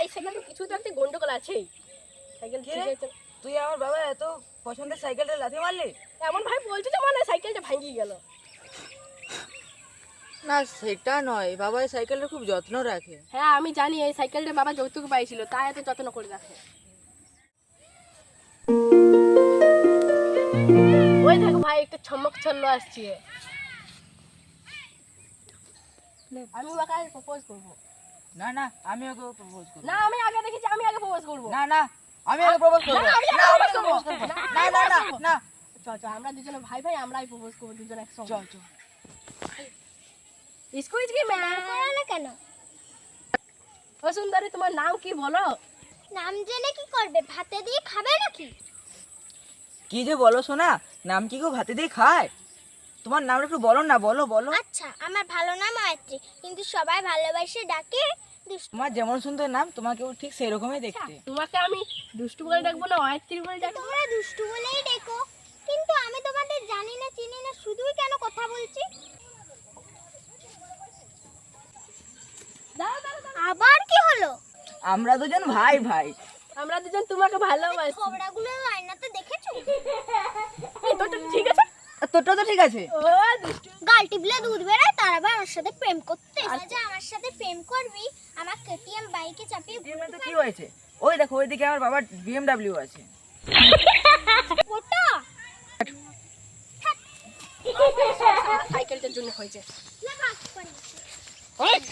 এই সাইকেলটা কিছু তো একটা গন্ডগোল আছেই। সাইকেল ঠিক আছে। তুই আমার বাবা এত পছন্দের সাইকেলটা লাথি মারলি? এমন ভাই বলছো যে মানে সাইকেলটা ভাঙিয়ে গেল। না সেটা নয়, বাবা এই সাইকেলটা খুব যত্ন রাখে। হ্যাঁ আমি জানি, এই সাইকেলটা বাবা যৌতুক পাইছিল, তাই এত যত্ন করে রাখে। ওই দেখো ভাই, একটা চমক ছল্ল আসছে। আমি ওকে প্রপোজ করব। না না, আমি ওকে প্রপোজ করব। না আমি আগে দেখেছি, আমি আগে প্রপোজ করব। না না, আমি ওকে প্রপোজ করব। না, আমি না, আমি propose করবো। propose করব। না, না আমি না না propose করবো। না, চল চল, আমরা দুজনে ভাই ভাই, আমরাই প্রপোজ করব দুজন একসঙ্গে। চল চল। স্কুইজ কি ম্যাম না কেন? ও সুন্দরী, তোমার নাম কি বলো? নাম জেনে কি করবে? ভাতে দিয়ে খাবে নাকি? কি যে বলো সোনা, নাম কি গো ভাতে দিয়ে খায়? তোমার নামটা একটু বলো না, বলো বলো। আচ্ছা, আমার ভালো নাম মৈত্রী, কিন্তু সবাই ভালোবাসে ডাকে দুষ্টু। তোমার যেমন সুন্দর নাম, তোমাকেও ঠিক সেরকমই দেখতে। তোমাকে আমি দুষ্টু বলে ডাকবো না অয়ত্রী বলে ডাকবো? তোমরা দুষ্টু বলেই ডেকো, কিন্তু আমি তোমাদের জানি না চিনি না, শুধুই কেন কথা বলছি? দাঁড়াও, দাঁড়াও, দাঁড়াও। আবার কি হলো? আমরা দুজন ভাই ভাই। আমরা দুজন তোমাকে ভালোবাসি। খবরাগুলো আয়নাতে দেখেছো? এই তোরটা ঠিক আছে? আর তোরটা তো ঠিক আছে। ও দুষ্টু। গাল টিপলে দুধ বেরোয়, তার আবার আমার সাথে প্রেম করতে এসেছে। আমার সাথে প্রেম করবি? আমার কেটিএম বাইকে চাপিয়ে তো কি হয়েছে? ওই দেখো ওইদিকে আমার বাবার BMW আছে। ওটা সাইকেলটার জন্য হয়েছে। লাগা করে। অনেক